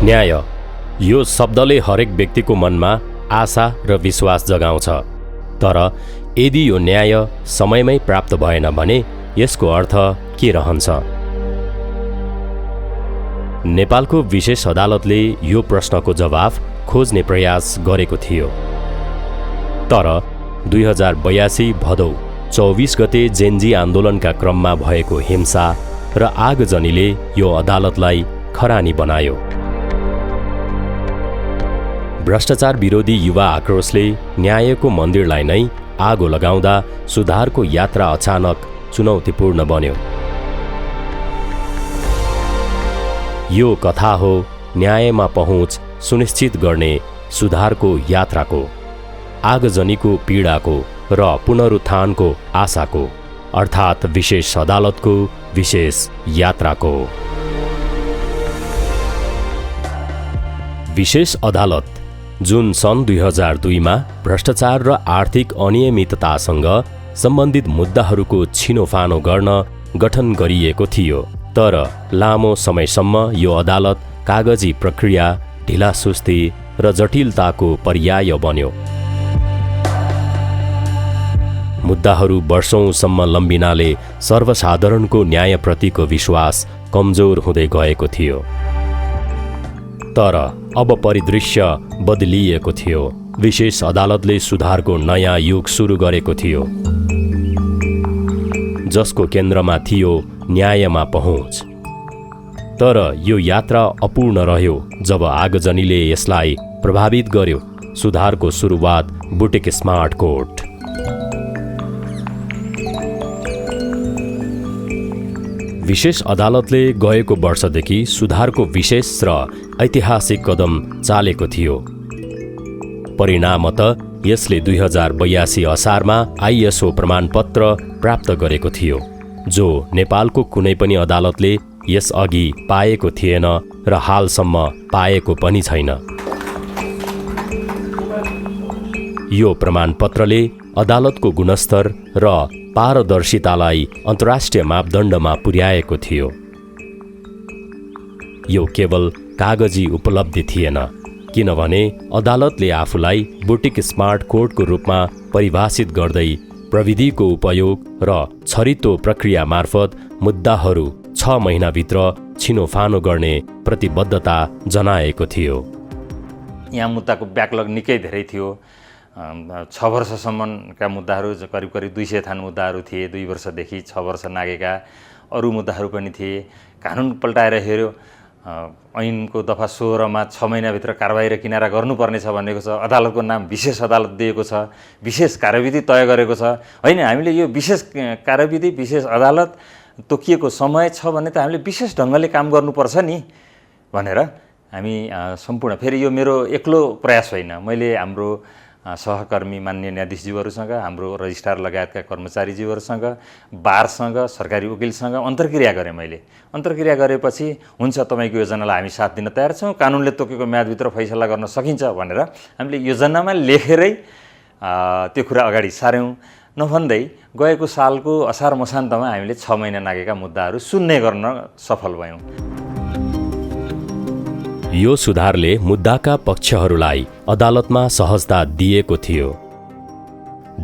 न्याय यो शब्दले हरेक व्यक्तिको मनमा आशा र विश्वास जगाउँछ। तर यदि यो न्याय समयमै प्राप्त भएन भने यसको अर्थ के रहन्छ? नेपालको विशेष अदालतले यो प्रश्नको जवाफ खोज्ने प्रयास गरेको थियो। तर 2082 भदौ 24 गते जेनजी आन्दोलनका क्रममा भएको हिंसा र आगजनीले यो अदालतलाई खरानी बनायो। भ्रष्टाचार विरोधी युवा आक्रोशले न्यायको मन्दिरलाई नै आगो लगाउँदा सुधारको यात्रा अचानक चुनौतीपूर्ण बन्यो। यो कथा हो न्यायमा पहुँच सुनिश्चित गर्ने सुधारको यात्राको, आगजनीको पीडाको र पुनरुत्थानको आशाको, अर्थात् विशेष अदालतको विशेष यात्राको। विशेष अदालत जुन सन् 2002 मा भ्रष्टाचार र आर्थिक अनियमिततासँग सम्बन्धित मुद्दाहरूको छिनोफानो गर्न गठन गरिएको थियो। तर लामो समयसम्म यो अदालत कागजी प्रक्रिया, ढिलासुस्ती र जटिलताको पर्याय बन्यो। मुद्दाहरू वर्षौंसम्म लम्बिनाले सर्वसाधारणको न्यायप्रतिको विश्वास कमजोर हुँदै गएको थियो। तर अब परिदृश्य बदलिएको थियो। विशेष अदालतले सुधारको नयाँ युग सुरु गरेको थियो, जसको केन्द्रमा थियो न्यायमा पहुँच। तर यो यात्रा अपूर्ण रह्यो जब आगजनीले यसलाई प्रभावित गर्यो। सुधारको सुरुवात बुटिक स्मार्ट कोर्ट। विशेष अदालतले गएको वर्षदेखि सुधारको विशेष र ऐतिहासिक कदम चालेको थियो। परिणामतः यसले 2082 असारमा आइएसओ प्रमाणपत्र प्राप्त गरेको थियो, जो नेपालको कुनै पनि अदालतले यसअघि पाएको थिएन र हालसम्म पाएको पनि छैन। यो प्रमाणपत्रले अदालतको गुणस्तर र पारदर्शितालाई अन्तर्राष्ट्रिय मापदण्डमा पुर्याएको थियो। यो केवल कागजी उपलब्धि थिएन, किनभने अदालतले आफूलाई बुटिक स्मार्ट कोर्टको रूपमा परिभाषित गर्दै प्रविधिको उपयोग र छरितो प्रक्रिया मार्फत मुद्दाहरू 6 महिनाभित्र छिनोफानो गर्ने प्रतिबद्धता जनाएको थियो। यहाँ मुद्दाको ब्याकलग निकै धेरै थियो। 6 वर्षसम्मका मुद्दाहरू करिब करिब 200 थान मुद्दाहरू थिए। 2 वर्षदेखि 6 वर्ष नागेका अरू मुद्दाहरू पनि थिए। कानुन पल्टाएर हेऱ्यो, ऐनको दफा 16 मा 6 महिनाभित्र कारबाही र किनारा गर्नुपर्नेछ भनेको छ। अदालतको नाम विशेष अदालत दिएको छ, विशेष कार्यविधि तय गरेको छ। होइन, हामीले यो विशेष कार्यविधि, विशेष अदालत तोकिएको समय छ भने त हामीले विशेष ढङ्गले काम गर्नुपर्छ नि भनेर हामी सम्पूर्ण, फेरि यो मेरो एक्लो प्रयास होइन, मैले हाम्रो सहकर्मी मान्य न्यायाधीशज्यूहरूसँग, हाम्रो रजिस्ट्रार लगायतका कर्मचारीज्यूहरूसँग, बारसँग, सरकारी वकिलसँग अन्तर्क्रिया गरेँ। मैले अन्तर्क्रिया गरेपछि हुन्छ तपाईँको योजनालाई हामी साथ दिन तयार छौँ, कानुनले तोकेको म्यादभित्र फैसला गर्न सकिन्छ भनेर हामीले योजनामा लेखेरै त्यो कुरा अगाडि सार्यौँ। नभन्दै गएको सालको असार मसान्तमा हामीले 6 महिना नागेका मुद्दाहरू सुन्ने गर्न सफल भयौँ। यो सुधारले मुद्दाका पक्षहरूलाई अदालतमा सहजता दिएको थियो।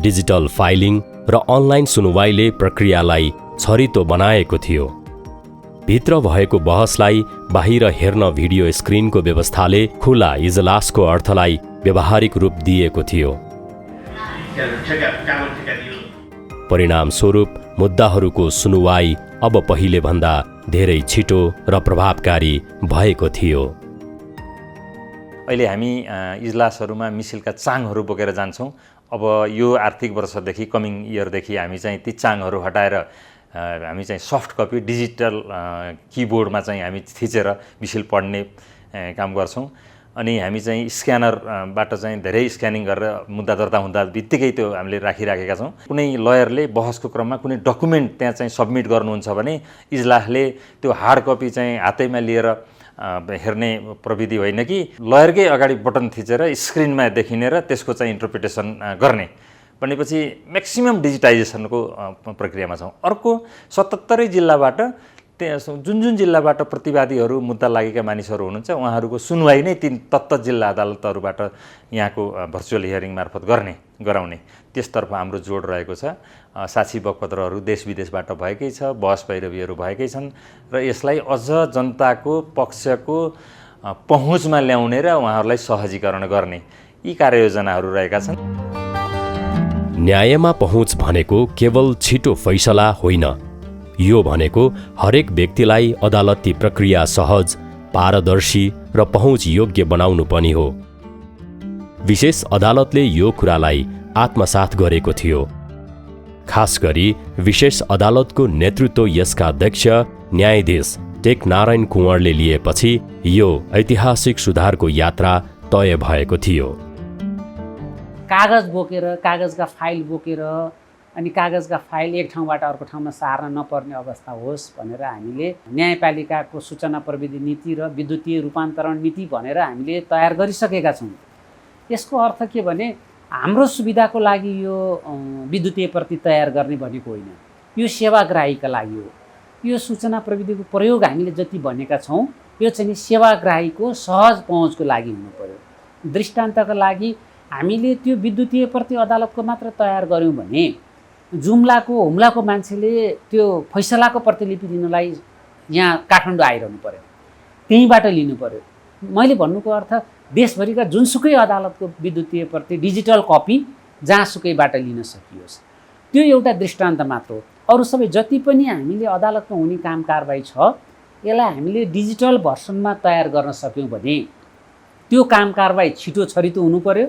डिजिटल फाइलिङ र अनलाइन सुनुवाईले प्रक्रियालाई छरितो बनाएको थियो। भित्र भएको बहसलाई बाहिर हेर्न भिडियो स्क्रिनको व्यवस्थाले खुला इजलासको अर्थलाई व्यावहारिक रूप दिएको थियो। परिणामस्वरूप मुद्दाहरूको सुनुवाई अब पहिले भन्दा धेरै छिटो र प्रभावकारी भएको थियो। अहिले हामी इजलासहरूमा मिसिलका चाङहरू बोकेर जान्छौँ। अब यो आर्थिक वर्षदेखि, कमिङ इयरदेखि हामी चाहिँ ती चाङहरू हटाएर हामी चाहिँ सफ्ट कपी डिजिटल किबोर्डमा चाहिँ हामी थिचेर मिसिल पढ्ने काम गर्छौँ। अनि हामी चाहिँ स्क्यानरबाट चाहिँ धेरै स्क्यानिङ गरेर मुद्दा दर्ता हुँदा बित्तिकै त्यो हामीले राखिराखेका छौँ। कुनै लयरले बहसको क्रममा कुनै डकुमेन्ट त्यहाँ चाहिँ सब्मिट गर्नुहुन्छ भने इजलासले त्यो हार्ड कपी चाहिँ हातैमा लिएर हेर्ने प्रविधि होइन कि लयरकै अगाडि बटन थिचेर स्क्रिनमा देखिने र त्यसको चाहिँ इन्टरप्रिटेसन गर्ने भनेपछि म्याक्सिमम डिजिटाइजेसनको प्रक्रियामा छौँ। अर्को 77 जिल्लाबाट त्यहाँ जुन जिल्लाबाट प्रतिवादीहरू मुद्दा लागेका मानिसहरू हुनुहुन्छ उहाँहरूको सुनवाई नै तीन तत्त जिल्ला अदालतहरूबाट यहाँको भर्चुअल हियरिङ मार्फत गराउने त्यसतर्फ हाम्रो जोड रहेको छ। साक्षी बगपत्रहरू देश विदेशबाट भएकै छ, बहस पैरवीहरू भएकै छन् र यसलाई अझ जनताको पक्षको पहुँचमा ल्याउने र उहाँहरूलाई सहजीकरण गर्ने यी कार्ययोजनाहरू रहेका छन्। न्यायमा पहुँच भनेको केवल छिटो फैसला होइन, यो भनेको हरेक व्यक्तिलाई अदालती प्रक्रिया सहज, पारदर्शी र पहुँच योग्य बनाउनु पनि हो। विशेष अदालतले यो कुरालाई आत्मसात गरेको थियो। खास गरी विशेष अदालतको नेतृत्व यसका अध्यक्ष न्यायाधीश टेक नारायण कुँवरले लिएपछि यो ऐतिहासिक सुधारको यात्रा तय भएको थियो। कागज बोकेर, कागजका फाइल बोकेर अनि कागजका फाइल एक ठाउँबाट अर्को ठाउँमा सार्न नपर्ने अवस्था होस् भनेर हामीले न्यायपालिकाको सूचना प्रविधि नीति र विद्युतीय रूपान्तरण नीति भनेर हामीले तयार गरिसकेका छौँ। यसको अर्थ के भने हाम्रो सुविधाको लागि यो विद्युतीय प्रति तयार गर्ने भनेको होइन, यो सेवाग्राहीका लागि हो। यो सूचना प्रविधिको प्रयोग हामीले जति भनेका छौँ यो चाहिँ सेवाग्राहीको सहज पहुँचको लागि हुनु पर्यो। दृष्टान्तका लागि हामीले त्यो विद्युतीय प्रति अदालतको मात्र तयार गऱ्यौँ भने हुम्लाको मान्छेले त्यो फैसलाको प्रतिलिपि लिनलाई यहाँ काठमाडौँ आइरहनु पर्यो, त्यहीँबाट लिनु पर्यो। मैले भन्नुको अर्थ देशभरिका जुनसुकै अदालतको विद्युतीय प्रति डिजिटल कपी जहाँसुकैबाट लिन सकियोस्, त्यो एउटा दृष्टान्त मात्र हो। अरू सबै जति पनि हामीले अदालतमा हुने काम कारबाही छ यसलाई हामीले डिजिटल भर्सनमा तयार गर्न सक्यौँ भने त्यो काम कारबाही छिटो छरितो हुनु पर्यो,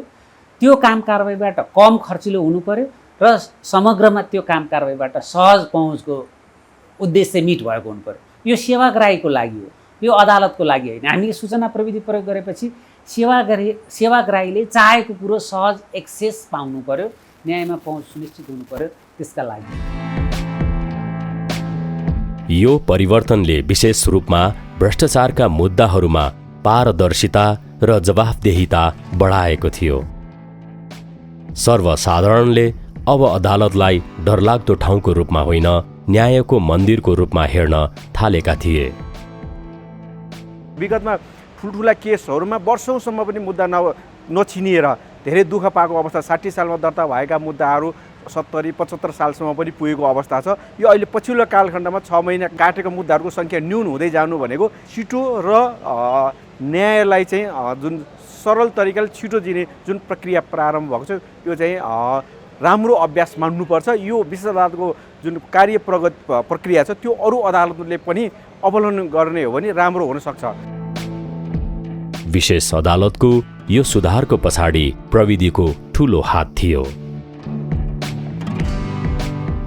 त्यो काम कारबाहीबाट कम खर्चिलो हुनु पर्यो र समग्रमा त्यो काम कारबाहीबाट सहज पहुँचको उद्देश्य मिट भएको हुनु पर्यो। यो सेवाग्राहीको लागि हो, यो अदालतको लागि होइन। हामीले सूचना प्रविधि प्रयोग गरेपछि सेवाग्राहीले चाहेको कुरो सहज एक्सेस पाउनु पर्यो, न्यायमा पहुँच सुनिश्चित हुनु पर्यो। त्यसका लागि यो परिवर्तनले विशेष रूपमा भ्रष्टाचारका मुद्दाहरूमा पारदर्शिता र जवाफदेहिता बढाएको थियो। सर्वसाधारणले अब अदालतलाई डरलाग्दो ठाउँको रूपमा होइन, न्यायको मन्दिरको रूपमा हेर्न थालेका थिए। विगतमा ठुल्ठुला केसहरूमा वर्षौँसम्म पनि मुद्दा नछिनिएर धेरै दुःख पाएको अवस्था, 60 सालमा दर्ता भएका मुद्दाहरू 70-75 सालसम्म पनि पुगेको अवस्था छ। यो अहिले पछिल्लो कालखण्डमा 6 महिना काटेको मुद्दाहरूको सङ्ख्या न्यून हुँदै जानु भनेको छिटो र न्यायलाई चाहिँ जुन सरल तरिकाले छिटो दिने जुन प्रक्रिया प्रारम्भ भएको छ यो चाहिँ राम्रो अभ्यास मान्नुपर्छ। यो विशेष अदालतको जुन कार्य प्रक्रिया छ त्यो अरू अदालतले पनि अवलम्बन गर्ने हो भने राम्रो हुन सक्छ। विशेष अदालतको यो सुधारको पछाडि प्रविधिको ठूलो हात थियो।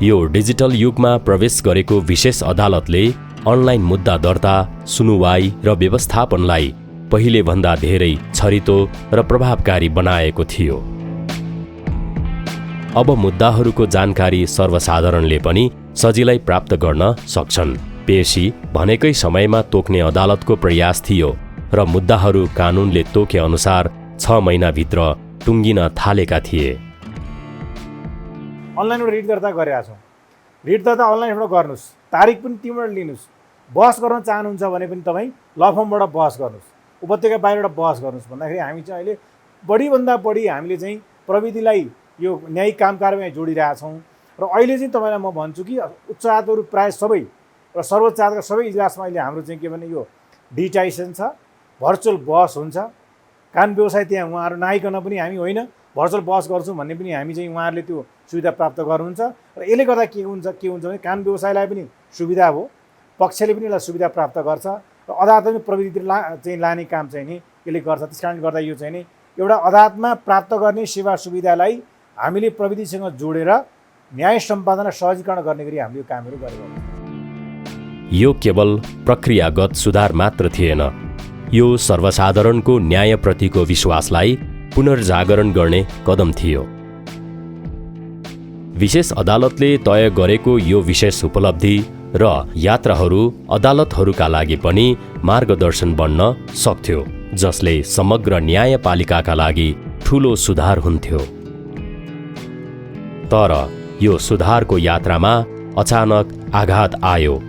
यो डिजिटल युगमा प्रवेश गरेको विशेष अदालतले अनलाइन मुद्दा दर्ता, सुनुवाई र व्यवस्थापनलाई पहिले भन्दा धेरै छरितो र प्रभावकारी बनाएको थियो। अब मुद्दाहरूको जानकारी सर्वसाधारणले पनि सजिलै प्राप्त गर्न सक्छन्। पेशी भनेकै समयमा तोक्ने अदालतको प्रयास थियो र मुद्दाहरू कानुनले तोके अनुसार 6 महिनाभित्र टुङ्गिन थालेका थिए। अनलाइनबाट रिट दर्ता गरेका छौँ। रिट दर्ता अनलाइनबाट गर्नुहोस्, तारिक पनि त्यहीँबाट लिनुहोस्। बहस गर्न चाहनुहुन्छ भने पनि तपाईँ ल फर्मबाट बहस गर्नुहोस्, उपत्यका बाहिरबाट बहस गर्नुहोस् भन्दाखेरि हामी चाहिँ अहिले बढीभन्दा बढी हामीले चाहिँ प्रविधिलाई यो न्यायिक काम कारबाही जोडिरहेका छौँ। र अहिले चाहिँ तपाईँलाई म भन्छु कि उच्च अदालतहरू प्रायः सबै र सर्वोच्च अदालतका सबै इजलासमा अहिले हाम्रो चाहिँ के भने यो डिजिटाइजेसन छ, भर्चुअल बहस हुन्छ। कानुन व्यवसाय त्यहाँ उहाँहरू नआइकन पनि हामी होइन भर्चुअल बहस गर्छौँ भन्ने पनि हामी चाहिँ उहाँहरूले त्यो सुविधा प्राप्त गर्नुहुन्छ। र यसले गर्दा के हुन्छ भने कानुन व्यवसायलाई पनि सुविधा हो, पक्षले पनि यसलाई सुविधा प्राप्त गर्छ र अदालतले प्रविधितिर चाहिँ लाने काम चाहिँ नि यसले गर्छ। त्यस कारणले गर्दा यो चाहिँ नि एउटा अदालतमा प्राप्त गर्ने सेवा सुविधालाई हामीले प्रविधिसँग जोडेर न्याय सम्पादन सहजीकरण गर्ने गरी हामीले यो कामहरू गरेका छौँ। यो केवल प्रक्रियागत सुधार मात्र थिएन, यो सर्वसाधारणको न्यायप्रतिको विश्वासलाई पुनर्जागरण गर्ने कदम थियो। विशेष अदालतले तय गरेको यो विशेष उपलब्धि र यात्राहरू अदालतहरूका लागि पनि मार्गदर्शन बन्न सक्थ्यो, जसले समग्र न्यायपालिकाका लागि ठूलो सुधार हुन्थ्यो। तर यो सुधारको यात्रामा अचानक आघात आयो।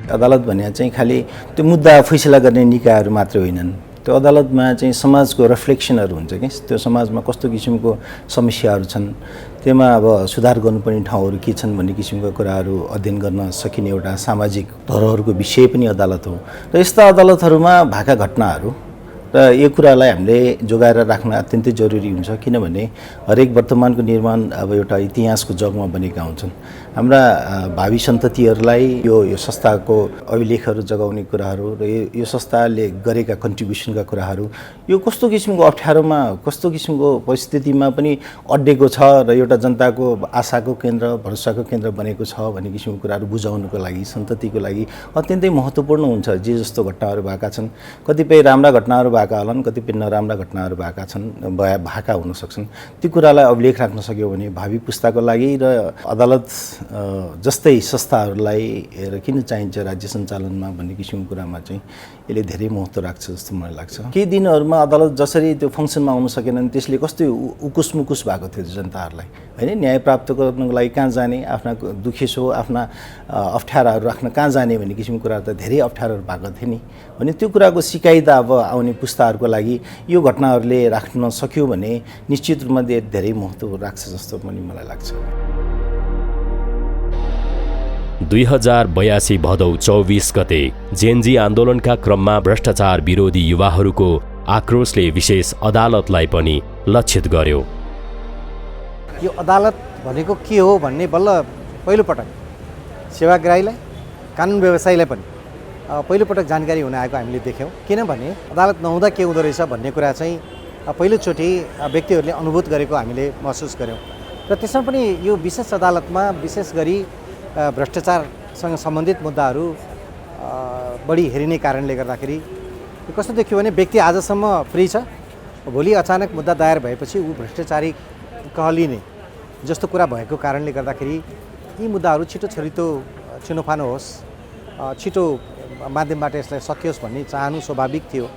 अदालत भने चाहिँ खालि त्यो मुद्दा फैसला गर्ने निकायहरू मात्र होइनन्, त्यो अदालतमा चाहिँ समाजको रिफ्लेक्सनहरू हुन्छ कि त्यो समाजमा कस्तो किसिमको समस्याहरू छन्, त्यसमा अब सुधार गर्नुपर्ने ठाउँहरू के छन् भन्ने किसिमका कुराहरू अध्ययन गर्न सकिने एउटा सामाजिक धरोहरको विषय पनि अदालत हो। र यस्ता अदालतहरूमा भएका घटनाहरू र यो कुरालाई हामीले जोगाएर राख्न अत्यन्तै जरुरी हुन्छ, किनभने हरेक वर्तमानको निर्माण अब एउटा इतिहासको जगमा बनेका हुन्छन्। हाम्रा भावी सन्ततिहरूलाई यो संस्थाको अभिलेखहरू जगाउने कुराहरू र यो संस्थाले गरेका कन्ट्रिब्युसनका कुराहरू यो कस्तो किसिमको अप्ठ्यारोमा कस्तो किसिमको परिस्थितिमा पनि अड्डेको छ र एउटा जनताको आशाको केन्द्र भरोसाको केन्द्र बनेको छ भन्ने किसिमको कुराहरू बुझाउनुको लागि सन्ततिको लागि अत्यन्तै महत्त्वपूर्ण हुन्छ। जे जस्तो घटनाहरू भएका छन्, कतिपय राम्रा घटनाहरू भएका होलान्, कतिपय नराम्रा घटनाहरू भएका हुन सक्छन्, ती कुरालाई अभिलेख राख्न सक्यो भने भावी पुस्ताको लागि र अदालत जस्तै संस्थाहरूलाई र किन चाहिन्छ राज्य सञ्चालनमा भन्ने किसिमको कुरामा चाहिँ यसले धेरै महत्त्व राख्छ जस्तो मलाई लाग्छ। केही दिनहरूमा अदालत जसरी त्यो फङ्सनमा आउन सकेनन् त्यसले कस्तो उकुस भएको थियो जनताहरूलाई, होइन? न्याय प्राप्त गर्नको लागि कहाँ जाने, आफ्ना दुखेसो आफ्ना अप्ठ्याराहरू राख्न कहाँ जाने भन्ने किसिमको कुरा त धेरै अप्ठ्याराहरू भएको थियो नि। भने त्यो कुराको सिकाइ त अब आउने पुस्ताहरूको लागि यो घटनाहरूले राख्न सक्यो भने निश्चित रूपमा धेरै महत्त्व राख्छ जस्तो पनि मलाई लाग्छ। 2082 भदौ 24 गते जेनजी आन्दोलनका क्रममा भ्रष्टाचार विरोधी युवाहरूको आक्रोशले विशेष अदालतलाई पनि लक्षित गर्यो। यो अदालत भनेको के हो भन्ने बल्ल पहिलोपटक सेवाग्राहीलाई कानुन व्यवसायीलाई पनि पहिलोपटक जानकारी हुन आएको हामीले देख्यौँ। किनभने अदालत नहुँदा के हुँदो रहेछ भन्ने कुरा चाहिँ पहिलोचोटि व्यक्तिहरूले अनुभूत गरेको हामीले महसुस गऱ्यौँ। र त्यसमा पनि यो विशेष अदालतमा विशेष गरी भ्रष्टाचारसँग सम्बन्धित मुद्दाहरू बढी हेरिने कारणले गर्दाखेरि कस्तो देखियो भने व्यक्ति आजसम्म फ्री छ, भोलि अचानक मुद्दा दायर भएपछि ऊ भ्रष्टाचारी कहलिने जस्तो कुरा भएको कारणले गर्दाखेरि यी मुद्दाहरू छिटो छिनोफानो होस्, छिटो माध्यमबाट यसलाई सकियोस् भन्ने चाहनु स्वाभाविक थियो।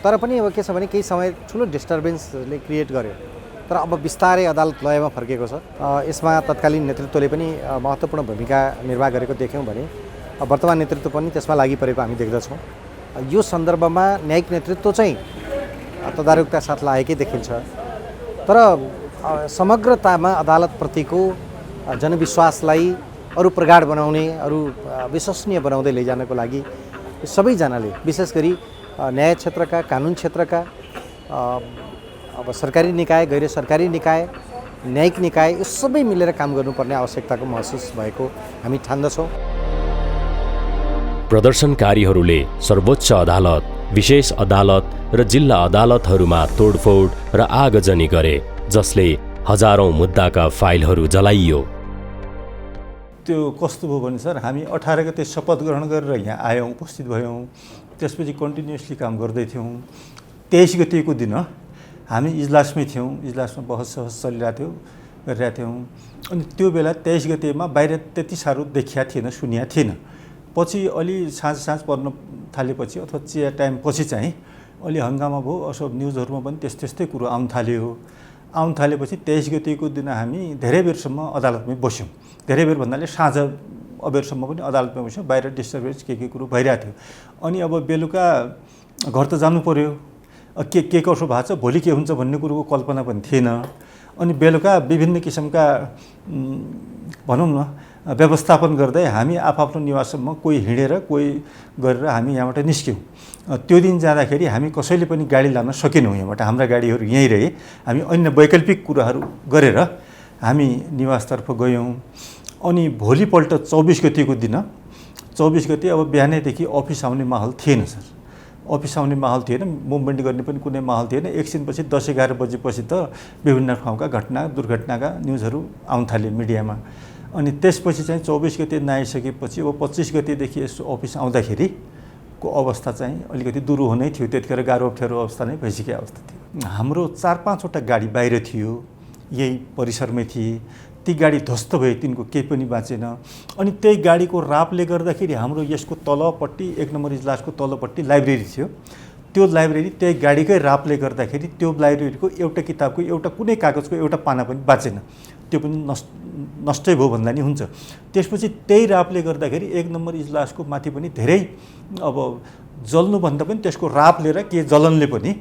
तर पनि अब के छ भने केही समय ठुलो डिस्टर्बेन्सले क्रिएट गर्यो। तर अब बिस्तारै अदालत लयमा फर्केको छ। यसमा तत्कालीन नेतृत्वले पनि महत्त्वपूर्ण भूमिका निर्वाह गरेको देख्यौँ भने वर्तमान नेतृत्व पनि त्यसमा लागि परेको हामी देख्दछौँ। यो सन्दर्भमा न्यायिक नेतृत्व चाहिँ तदारुकता साथ लागेकै देखिन्छ। तर समग्रतामा अदालतप्रतिको जनविश्वासलाई अरू प्रगाढ बनाउने, अरू विश्वसनीय बनाउँदै लैजानको लागि सबैजनाले विशेष गरी न्याय क्षेत्रका, कानुन क्षेत्रका, अब सरकारी निकाय, गैर सरकारी निकाय, न्यायिक निकाय यो सबै मिलेर काम गर्नुपर्ने आवश्यकताको महसुस भएको हामी ठान्दछौँ। प्रदर्शनकारीहरूले सर्वोच्च अदालत, विशेष अदालत र जिल्ला अदालतहरूमा तोडफोड र आगजनी गरे, जसले हजारौं मुद्दाका फाइलहरू जलाइयो। त्यो कस्तो भयो भने सर, हामी 18 गते शपथ ग्रहण गरेर यहाँ आयौँ, उपस्थित भयौँ। त्यसपछि कन्टिन्युसली काम गर्दै थियौँ। 23 गतेको दिन हामी इजलासमै थियौँ, इजलासमा बहस गरिरहेको थियौँ। अनि त्यो बेला 23 गतेमा बाहिर त्यति साह्रो देखिया थिएन, सुनिया थिएन। पछि अलि साँझ पर्न थालेपछि अथवा चिया टाइम पछि चाहिँ अलि हङ्गामा भयो। असो न्युजहरूमा पनि त्यस्तै कुरो आउन थालेपछि 23 गतेको दिन हामी धेरै बेरसम्म अदालतमै बस्यौँ। धेरै बेर भन्नाले साँझ अबेरसम्म पनि अदालतमै बस्यौँ। बाहिर डिस्टर्बेन्स के कुरो भइरहेको थियो। अनि अब बेलुका घर त जानु पर्यो, के कसो भएको छ, भोलि के हुन्छ भन्ने कुरोको कल्पना पनि थिएन। अनि बेलुका विभिन्न किसिमका भनौँ न व्यवस्थापन गर्दै हामी आफ्नो निवाससम्म कोही हिँडेर कोही गरेर हामी यहाँबाट निस्क्यौँ। त्यो दिन जाँदाखेरि हामी कसैले पनि गाडी लान सकेनौँ। यहाँबाट हाम्रा गाडीहरू यहीँ रहे। हामी अन्य वैकल्पिक कुराहरू गरेर हामी निवासतर्फ गयौँ। अनि भोलिपल्ट 24 गतेको दिन, 24 गते अब बिहानैदेखि अफिस आउने माहौल थिएन सर। अफिस आउने माहौल थिएन, मुभमेन्ट गर्ने पनि कुनै माहौल थिएन। एकछिनपछि 10-11 बजेपछि त विभिन्न ठाउँका दुर्घटनाका न्युजहरू आउन थाले मिडियामा। अनि त्यसपछि चाहिँ 24 गते नआइसकेपछि अब 25 गतेदेखि यसो अफिस आउँदाखेरि को अवस्था चाहिँ अलिकति दुरुह नै थियो। त्यतिखेर गाह्रो अप्ठ्यारो अवस्था नै भइसकेको अवस्था थियो। हाम्रो 4-5 गाडी बाहिर थियो, यही परिसरमै थिए। ती गाडी ध्वस्त भए, तिनको केही पनि बाँचेन। अनि त्यही गाडीको रापले गर्दाखेरि हाम्रो यसको तलपट्टि 1 नम्बर इजलासको तलपट्टि लाइब्रेरी थियो। त्यो लाइब्रेरी त्यही गाडीकै रापले गर्दाखेरि त्यो लाइब्रेरीको एउटा किताबको एउटा कुनै कागजको एउटा पाना पनि बाँचेन। त्यो पनि नष्टै भयो भन्दा नि हुन्छ। त्यसपछि त्यही रापले गर्दाखेरि 1 नम्बर इजलासको माथि पनि धेरै अब जल्नुभन्दा पनि त्यसको राप लिएर के जलनले पनि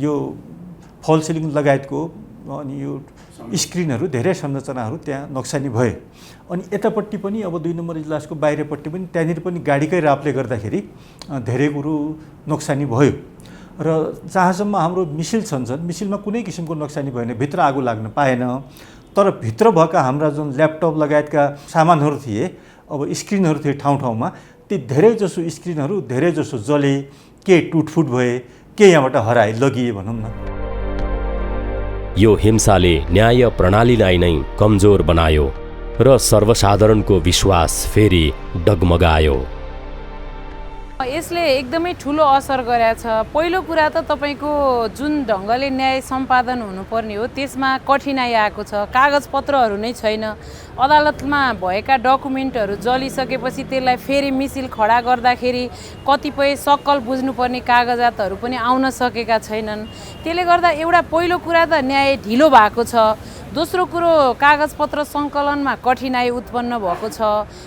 यो फल सिलिङ लगायतको अनि यो स्क्रिनहरू धेरै संरचनाहरू त्यहाँ नोक्सानी भए। अनि यतापट्टि पनि अब 2 नम्बर इजलासको बाहिरपट्टि पनि त्यहाँनिर पनि गाडीकै रापले गर्दाखेरि धेरै कुरो नोक्सानी भयो। र जहाँसम्म हाम्रो मिसिल छन्, मिसिलमा कुनै किसिमको नोक्सानी भएन, भित्र आगो लाग्न पाएन। तर भित्र भएका हाम्रा जुन ल्यापटप लगायतका सामानहरू थिए, अब स्क्रिनहरू थिए ठाउँ ठाउँमा, ती धेरैजसो स्क्रिनहरू धेरैजसो जले, के टुटफुट भए, के यहाँबाट हराए लगिए भनौँ न। यो हिंसाले न्याय प्रणालीलाई नै कमजोर बनायो र सर्वसाधारणको विश्वास फेरि डगमगायो। यसले एकदमै ठुलो असर गरेछ। पहिलो कुरा त तपाईको जुन ढङ्गले न्याय सम्पादन हुनुपर्ने हो त्यसमा कठिनाइ आएको छ। कागजपत्रहरू नै छैन। अदालतमा भएका डकुमेन्टहरू जलिसकेपछि त्यसलाई फेरि मिसिल खडा गर्दाखेरि कतिपय सक्कल बुझ्नुपर्ने कागजातहरू पनि आउन सकेका छैनन्। त्यसले गर्दा एउटा पहिलो कुरा त न्याय ढिलो भएको छ। दोस्रो कुरो कागजपत्र सङ्कलनमा कठिनाइ उत्पन्न भएको छ।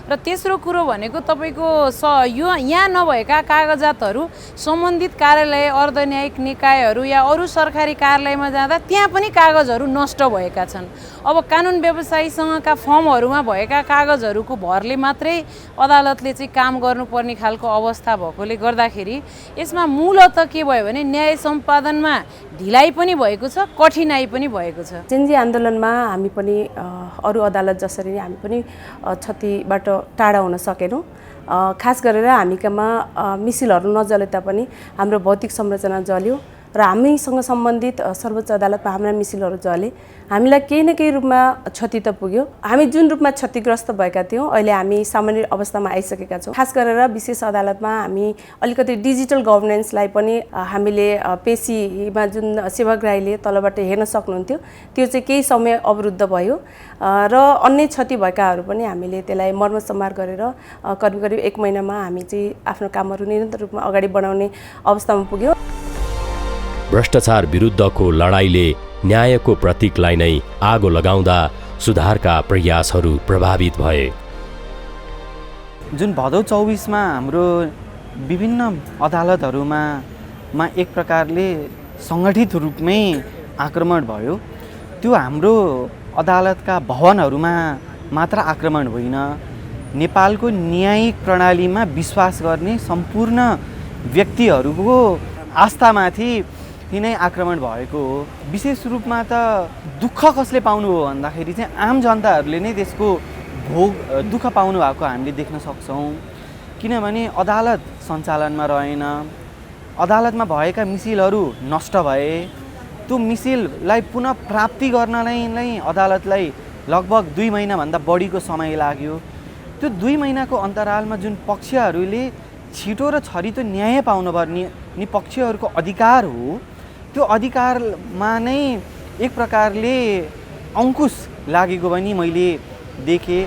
र तेस्रो कुरो भनेको तपाईँको यहाँ नभएका कागजातहरू सम्बन्धित कार्यालय, अर्धन्यायिक निकायहरू या अरू सरकारी कार्यालयमा जाँदा त्यहाँ पनि कागजहरू नष्ट भएका छन्। अब कानुन व्यवसायीसँगका फर्महरूमा भएका कागजहरूको भरले मात्रै अदालतले चाहिँ काम गर्नुपर्ने खालको अवस्था भएकोले गर्दाखेरि यसमा मूलत के भयो भने न्याय सम्पादनमा ढिलाइ पनि भएको छ, कठिनाइ पनि भएको छ। जेनजी आन्दोलनमा हामी पनि अरू अदालत जसरी नै हामी पनि क्षतिबाट टाढा हुन सकेनौँ। खास गरेर हामीकामा मिसिलहरू नजले तापनि हाम्रो भौतिक संरचना जल्यो र हामीसँग सम्बन्धित सर्वोच्च अदालतमा हाम्रा मिसिलहरू जले। हामीलाई केही न केही रूपमा क्षति त पुग्यो। हामी जुन रूपमा क्षतिग्रस्त भएका थियौँ अहिले हामी सामान्य अवस्थामा आइसकेका छौँ। खास गरेर विशेष अदालतमा हामी अलिकति डिजिटल गभर्नेन्सलाई पनि हामीले पेशीमा जुन सेवाग्राहीले तलबाट हेर्न सक्नुहुन्थ्यो त्यो चाहिँ केही समय अवरुद्ध भयो र अन्य क्षति भएकाहरू पनि हामीले त्यसलाई मर्मसंहार गरेर करिब करिब 1 महिनामा हामी चाहिँ आफ्नो कामहरू निरन्तर रूपमा अगाडि बढाउने अवस्थामा पुग्यौँ। भ्रष्टाचार विरुद्धको लडाईले न्यायको प्रतीकलाई नै आगो लगाउँदा सुधारका प्रयासहरू प्रभावित भए। जुन भदौ 24मा हाम्रो विभिन्न अदालतहरूमा एक प्रकारले सङ्गठित रूपमै आक्रमण भयो। त्यो हाम्रो अदालतका भवनहरूमा मात्र आक्रमण होइन, नेपालको न्यायिक प्रणालीमा विश्वास गर्ने सम्पूर्ण व्यक्तिहरूको आस्थामाथि नै आक्रमण भएको हो। विशेष रूपमा त दुःख कसले पाउनु हो भन्दाखेरि चाहिँ आम जनताहरूले नै त्यसको दुःख पाउनु भएको हामीले देख्न सक्छौँ। किनभने अदालत सञ्चालनमा रहेन, अदालतमा भएका मिसिलहरू नष्ट भए। त्यो मिसिललाई पुनः प्राप्ति गर्नलाई नै अदालतलाई लगभग 2 महिनाभन्दा बढीको समय लाग्यो। त्यो 2 महिनाको अन्तरालमा जुन पक्षहरूले छिटो र छरितो न्याय पाउनुपर्ने निपक्षहरूको अधिकार हो, त्यो अधिकारमा नै एक प्रकारले अंकुश लागेको पनि मैले देखेँ।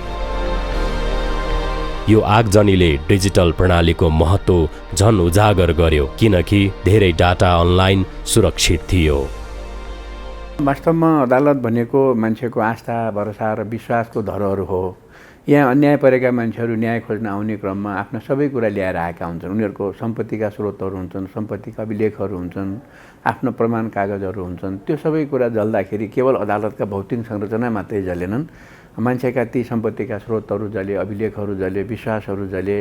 यो आगजनीले डिजिटल प्रणालीको महत्त्व झन उजागर गर्यो, किनकि धेरै डाटा अनलाइन सुरक्षित थियो। वास्तवमा अदालत भनेको मान्छेको आस्था, भरोसा र विश्वासको धरोहर हो। यहाँ अन्याय परेका मान्छेहरू न्याय खोज्न आउने क्रममा आफ्ना सबै कुरा ल्याएर आएका हुन्छन्। उनीहरूको सम्पत्तिका स्रोतहरू हुन्छन्, सम्पत्तिका अभिलेखहरू हुन्छन्, आफ्नो प्रमाण कागजहरू हुन्छन्। त्यो सबै कुरा जल्दाखेरि केवल अदालतका भौतिक संरचना मात्रै जलेनन्, मान्छेका ती सम्पत्तिका स्रोतहरू जले, अभिलेखहरू जले, विश्वासहरू जले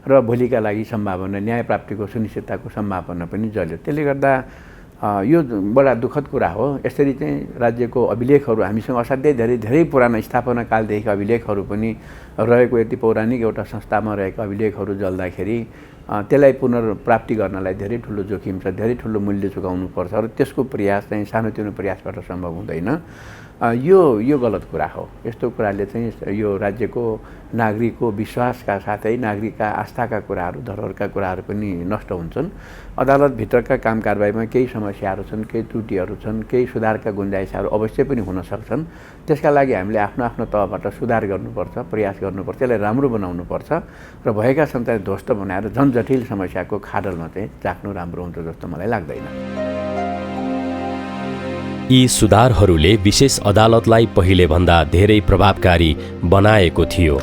र भोलिका लागि सम्भावना, न्याय प्राप्तिको सुनिश्चितताको सम्भावना पनि जल्यो। त्यसले गर्दा यो बडा दुःखद कुरा हो। यसरी चाहिँ राज्यको अभिलेखहरू हामीसँग असाध्यै धेरै पुरानो स्थापना कालदेखिका अभिलेखहरू पनि रहेको, यति पौराणिक एउटा संस्थामा रहेका अभिलेखहरू जल्दाखेरि त्यसलाई पुनर्प्राप्ति गर्नलाई धेरै ठुलो जोखिम छ, धेरै ठुलो मूल्य चुकाउनुपर्छ र त्यसको प्रयास चाहिँ सानोतिनो प्रयासबाट सम्भव हुँदैन। यो गलत कुरा हो। यस्तो कुराले चाहिँ यो राज्यको नागरिकको विश्वासका साथै नागरिकका आस्थाका कुराहरू, धरोहरका कुराहरू पनि नष्ट हुन्छन्। अदालतभित्रका काम कारबाहीमा केही समस्याहरू छन्, केही त्रुटिहरू छन्, केही सुधारका गुन्जाइसहरू अवश्य पनि हुन सक्छन्। त्यसका लागि हामीले आफ्नो आफ्नो तहबाट सुधार गर्नुपर्छ, प्रयास गर्नुपर्छ, त्यसलाई राम्रो बनाउनुपर्छ र भएका छन् चाहिँ ध्वस्त बनाएर जनजटिल समस्याको खाडलमा चाहिँ राख्नु राम्रो हुन्छ जस्तो मलाई लाग्दैन। यी सुधारहरूले विशेष अदालतलाई पहिलेभन्दा धेरै प्रभावकारी बनाएको थियो।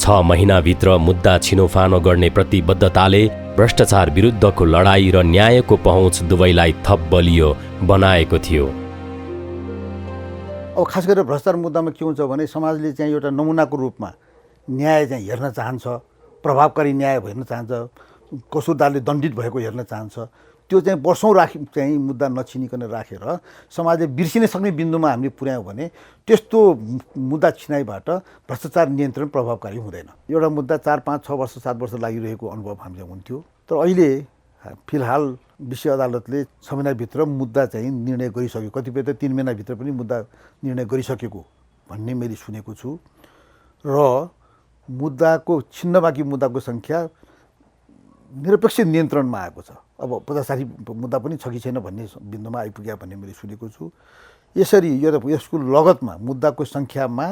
6 महिनाभित्र मुद्दा छिनोफानो गर्ने प्रतिबद्धताले भ्रष्टाचार विरुद्धको लडाई र न्यायको पहुँच दुवैलाई थप बलियो बनाएको थियो। अब खास गरेर भ्रष्टाचार मुद्दामा के हुन्छ भने समाजले चाहिँ एउटा नमुनाको रूपमा न्याय चाहिँ हेर्न चाहन्छ, प्रभावकारी न्याय हेर्न चाहन्छ, कसुरदारले दण्डित भएको हेर्न चाहन्छ। त्यो चाहिँ वर्षौँ चाहिँ मुद्दा नछिनिकन राखेर समाजले बिर्सिन सक्ने बिन्दुमा हामीले पुर्यायौँ भने त्यस्तो मुद्दा छिनाइबाट भ्रष्टाचार नियन्त्रण प्रभावकारी हुँदैन। एउटा मुद्दा 4, 5, 6 वर्ष 7 वर्ष लागिरहेको अनुभव हामीले हुन्थ्यो। तर अहिले फिलहाल विशेष अदालतले 6 महिनाभित्र मुद्दा चाहिँ निर्णय गरिसक्यो, कतिपय त 3 महिनाभित्र पनि मुद्दा निर्णय गरिसकेको भन्ने मैले सुनेको छु। र मुद्दाको छिन्न बाँकी मुद्दाको सङ्ख्या निरपेक्ष नियन्त्रणमा आएको छ। अब 50-60 मुद्दा पनि छ कि छैन भन्ने बिन्दुमा आइपुग्यो भन्ने मैले सुनेको छु। यसरी यसको लगतमा मुद्दाको सङ्ख्यामा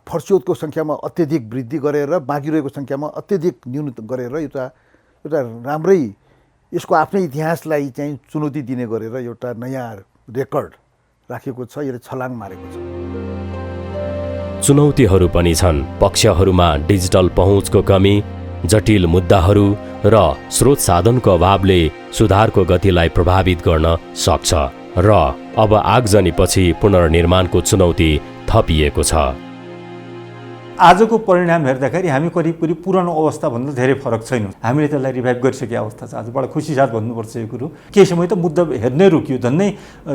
फर्स्यौतको सङ्ख्यामा अत्यधिक वृद्धि गरेर बाँकी रहेको सङ्ख्यामा अत्यधिक न्यून गरेर एउटा राम्रै यसको आफ्नै इतिहासलाई चाहिँ चुनौती दिने गरेर एउटा नयाँ रेकर्ड राखेको छ। यसले छलाङ मारेको छ। चुनौतीहरू पनि छन्। पक्षहरूमा डिजिटल पहुँचको कमी, जटिल मुद्दाहरू र स्रोत साधनको अभावले सुधारको गतिलाई प्रभावित गर्न सक्छ र अब आगजनीपछि पुनर्निर्माणको चुनौती थपिएको छ। आजको परिणाम हेर्दाखेरि हामी करिब पुरानो अवस्थाभन्दा धेरै फरक छैनौँ। हामीले त्यसलाई रिभाइभ गरिसकेको अवस्था छ। आज बडा खुसी साथ भन्नुपर्छ यो कुरो। केही समय त मुद्दा हेर्नै रोकियो, झन्नै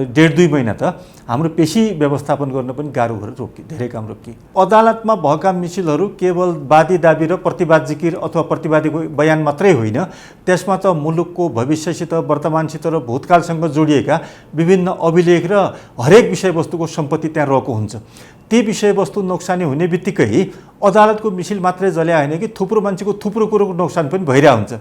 1.5-2 महिना त हाम्रो पेशी व्यवस्थापन गर्न पनि गाह्रो भएर रोकियो, धेरै काम रोकियो। अदालतमा भएका मिसिलहरू केवल वादी दाबी र प्रतिवाद जिकिर अथवा प्रतिवादीको बयान मात्रै होइन, त्यसमा त मुलुकको भविष्यसित, वर्तमानसित र भूतकालसँग जोडिएका विभिन्न अभिलेख र हरेक विषयवस्तुको सम्पत्ति त्यहाँ रहेको हुन्छ। ती विषयवस्तु नोक्सानी हुने बित्तिकै अदालतको मिसिल मात्रै जल्या होइन कि थुप्रो मान्छेको थुप्रो कुरोको नोक्सान पनि भइरहेको हुन्छ।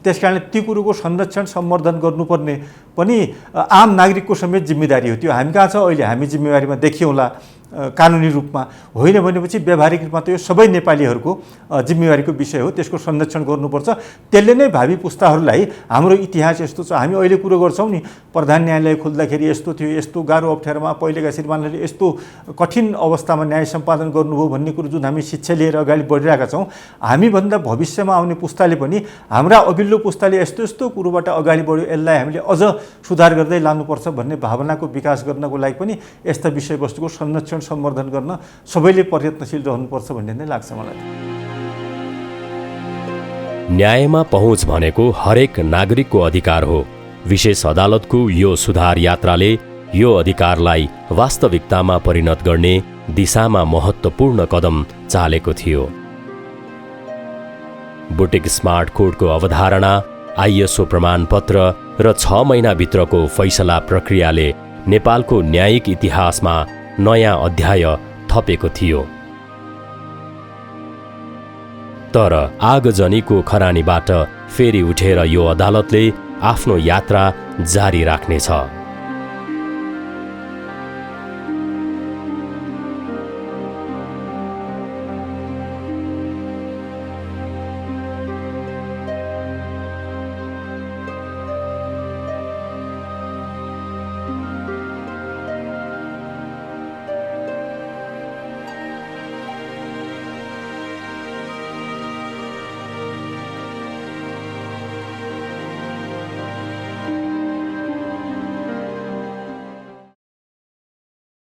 त्यसकारणले ती कुरोको संरक्षण सम्वर्धन गर्नुपर्ने पनि आम नागरिकको समेत जिम्मेदारी हो। त्यो हामी कहाँ छ अहिले? हामी जिम्मेवारीमा देखियौँला कानुनी रूपमा, होइन भनेपछि व्यावहारिक रूपमा त यो सबै नेपालीहरूको जिम्मेवारीको विषय हो। त्यसको संरक्षण गर्नुपर्छ। त्यसले नै भावी पुस्ताहरूलाई हाम्रो इतिहास यस्तो छ, हामी अहिले कुरो गर्छौँ नि प्रधान न्यायालय खोल्दाखेरि यस्तो थियो, यस्तो गाह्रो अप्ठ्यारोमा पहिलेका श्रीमानहरूले यस्तो कठिन अवस्थामा न्याय सम्पादन गर्नुभयो भन्ने कुरो जुन हामी शिक्षा लिएर अगाडि बढिरहेका छौँ, हामीभन्दा भविष्यमा आउने पुस्ताले पनि हाम्रा अघिल्लो पुस्ताले यस्तो यस्तो कुरोबाट अगाडि बढ्यो, यसलाई हामीले अझ सुधार गर्दै लानुपर्छ भन्ने भावनाको विकास गर्नको लागि पनि यस्ता विषयवस्तुको संरक्षण सम्वर्धन गर्न सबैले प्रयत्नशील रहनुपर्छ भन्ने नै लाग्छ मलाई। न्यायमा पहुँच भनेको हरेक नागरिकको अधिकार हो। विशेष अदालतको यो सुधार यात्राले यो अधिकारलाई वास्तविकतामा परिणत गर्ने दिशामा महत्त्वपूर्ण कदम चालेको थियो। बुटिक स्मार्ट कोडको अवधारणा, ISO प्रमाणपत्र र 6 महिनाभित्रको फैसला प्रक्रियाले नेपालको न्यायिक इतिहासमा नयाँ अध्याय थपेको थियो। तर आगजनीको खरानीबाट फेरि उठेर यो अदालतले आफ्नो यात्रा जारी राख्नेछ।